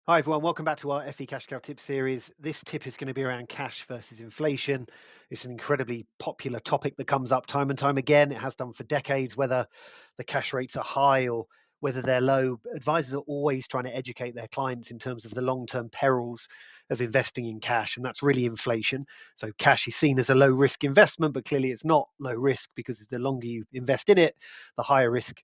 Hi everyone, welcome back to our FE CashCalc tip series. This tip is going to be around cash versus inflation. It's an incredibly popular topic that comes up time and time again. It has done for decades, whether the cash rates are high or whether they're low. Advisors are always trying to educate their clients in terms of the long-term perils of investing in cash, and that's really inflation. So cash is seen as a low-risk investment, but clearly it's not low risk because the longer you invest in it, the higher risk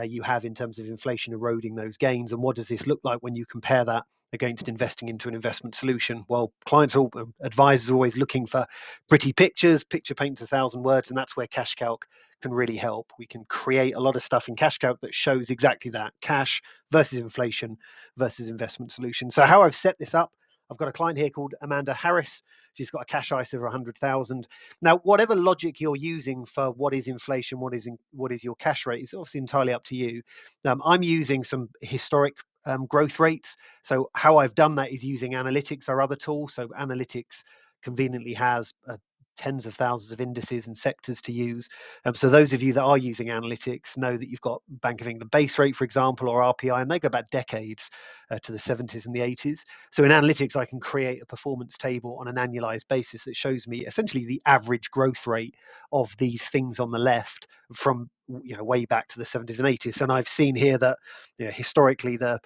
you have in terms of inflation eroding those gains. And what does this look like when you compare that against investing into an investment solution? Well, advisors are always looking for pretty pictures. Picture paints 1,000 words, and that's where CashCalc can really help. We can create a lot of stuff in CashCalc that shows exactly that: cash versus inflation versus investment solution. So how I've set this up, I've got a client here called Amanda Harris. She's got a cash ISA of 100,000. Now, whatever logic you're using for what is inflation, what is your cash rate, is obviously entirely up to you. I'm using some historic growth rates. So how I've done that is using analytics, our other tool. So analytics conveniently has tens of thousands of indices and sectors to use. So those of you that are using analytics know that you've got Bank of England base rate, for example, or RPI, and they go back decades to the 70s and the 80s. So in analytics, I can create a performance table on an annualized basis that shows me essentially the average growth rate of these things on the left from way back to the 70s and 80s. And I've seen here that historically the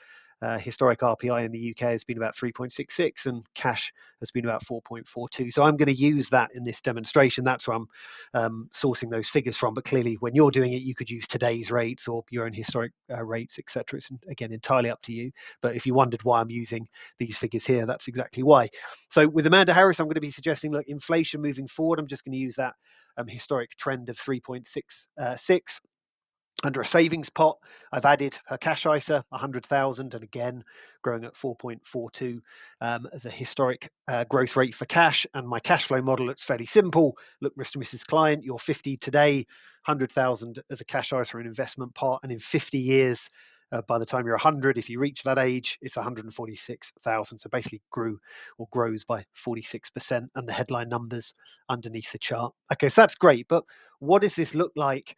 historic RPI in the UK has been about 3.66 and cash has been about 4.42. So I'm going to use that in this demonstration. That's where I'm sourcing those figures from. But clearly, when you're doing it, you could use today's rates or your own historic rates, etc. It's, again, entirely up to you. But if you wondered why I'm using these figures here, that's exactly why. So with Amanda Harris, I'm going to be suggesting, look, inflation moving forward, I'm just going to use that historic trend of 3.66. Under a savings pot, I've added her cash ISA, 100,000, and again, growing at 4.42 as a historic growth rate for cash. And my cash flow model looks fairly simple. Look, Mr. and Mrs. Client, you're 50 today, 100,000 as a cash ISA or an investment pot. And in 50 years, by the time you're 100, if you reach that age, it's 146,000. So basically grows by 46%, and the headline numbers underneath the chart. Okay, so that's great. But what does this look like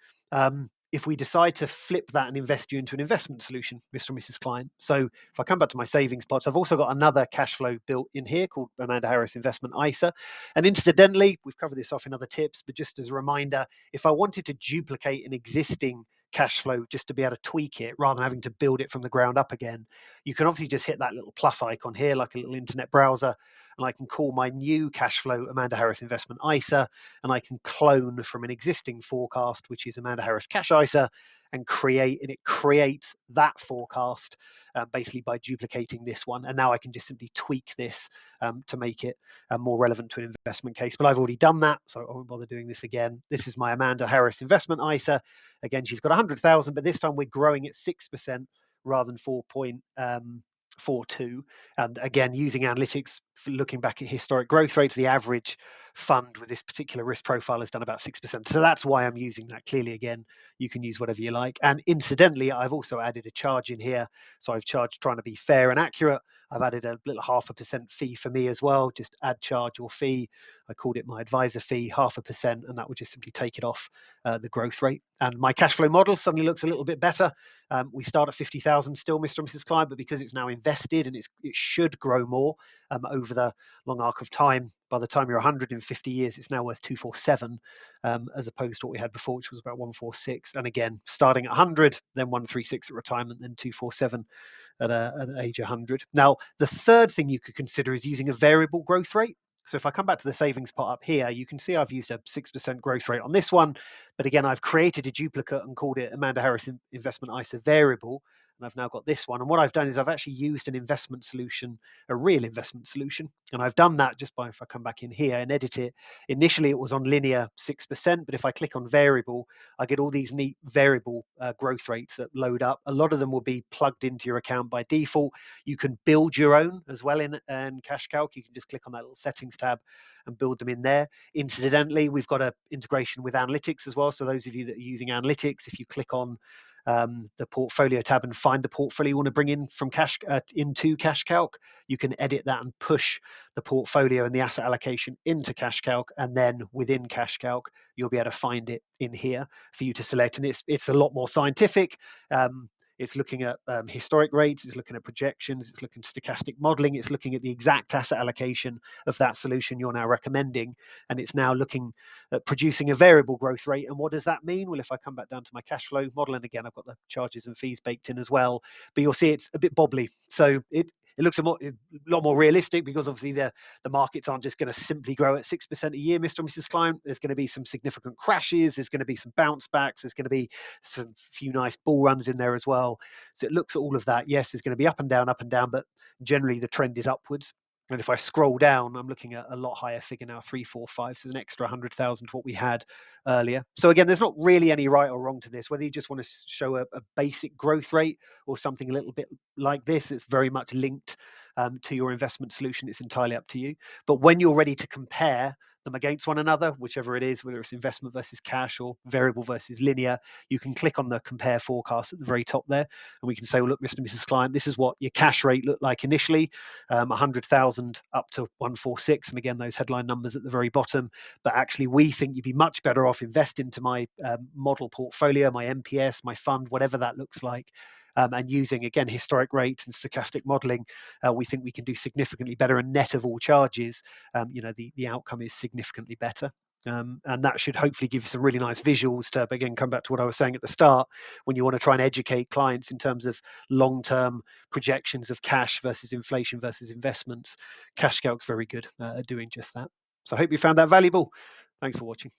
if we decide to flip that and invest you into an investment solution, Mr. and Mrs. Client? So if I come back to my savings pots, I've also got another cash flow built in here called Amanda Harris Investment ISA. And incidentally, we've covered this off in other tips, but just as a reminder, if I wanted to duplicate an existing cash flow just to be able to tweak it rather than having to build it from the ground up again, you can obviously just hit that little plus icon here, like a little internet browser, and I can call my new cash flow Amanda Harris Investment ISA, and I can clone from an existing forecast, which is Amanda Harris Cash ISA, and it creates that forecast basically by duplicating this one. And now I can just simply tweak this to make it more relevant to an investment case. But I've already done that, so I won't bother doing this again. This is my Amanda Harris Investment ISA. Again, she's got 100,000, but this time we're growing at 6% rather than 4.42. And again, using analytics, looking back at historic growth rates, the average fund with this particular risk profile has done about 6%. So that's why I'm using that. Clearly, again, you can use whatever you like. And incidentally, I've also added a charge in here. So I've charged, trying to be fair and accurate, I've added a little 0.5% fee for me as well. Just add charge or fee. I called it my advisor fee, 0.5%, and that would just simply take it off the growth rate. And my cash flow model suddenly looks a little bit better. We start at 50,000 still, Mr. and Mrs. Client, but because it's now invested and it should grow more over the long arc of time, by the time you're 150 years, it's now worth 247, as opposed to what we had before, which was about 146. And again, starting at 100, then 136 at retirement, then 247 at age 100. Now, the third thing you could consider is using a variable growth rate. So if I come back to the savings pot up here, you can see I've used a 6% growth rate on this one. But again, I've created a duplicate and called it Amanda Harris Investment ISA Variable. And I've now got this one. And what I've done is I've actually used an investment solution, a real investment solution. And I've done that just by, if I come back in here and edit it, initially it was on linear 6%. But if I click on variable, I get all these neat variable growth rates that load up. A lot of them will be plugged into your account by default. You can build your own as well in CashCalc. You can just click on that little settings tab and build them in there. Incidentally, we've got an integration with analytics as well. So those of you that are using analytics, if you click on the portfolio tab and find the portfolio you want to bring in from into CashCalc, you can edit that and push the portfolio and the asset allocation into CashCalc, and then within CashCalc you'll be able to find it in here for you to select. And it's a lot more scientific. It's looking at historic rates, it's looking at projections, it's looking at stochastic modeling, it's looking at the exact asset allocation of that solution you're now recommending, and it's now looking at producing a variable growth rate. And what does that mean? Well, if I come back down to my cash flow model, and again, I've got the charges and fees baked in as well, but you'll see it's a bit bobbly. So it looks a lot more realistic, because obviously the markets aren't just going to simply grow at 6% a year, Mr. and Mrs. Client. There's going to be some significant crashes. There's going to be some bounce backs. There's going to be some few nice bull runs in there as well. So it looks at all of that. Yes, there's going to be up and down, but generally the trend is upwards. And if I scroll down, I'm looking at a lot higher figure now, 345. So there's an extra 100,000 to what we had earlier. So again, there's not really any right or wrong to this. Whether you just want to show a basic growth rate or something a little bit like this, it's very much linked to your investment solution. It's entirely up to you. But when you're ready to compare them against one another, whichever it is, whether it's investment versus cash or variable versus linear, you can click on the compare forecast at the very top there, and we can say, well, look, Mr. and Mrs. Client, this is what your cash rate looked like initially, 100,000 up to 146, and again, those headline numbers at the very bottom. But actually, we think you'd be much better off investing to my model portfolio, my MPS, my fund, whatever that looks like. And using, again, historic rates and stochastic modeling, we think we can do significantly better. And net of all charges, the outcome is significantly better. And that should hopefully give you some really nice visuals to, again, come back to what I was saying at the start, when you want to try and educate clients in terms of long-term projections of cash versus inflation versus investments. CashCalc's very good at doing just that. So I hope you found that valuable. Thanks for watching.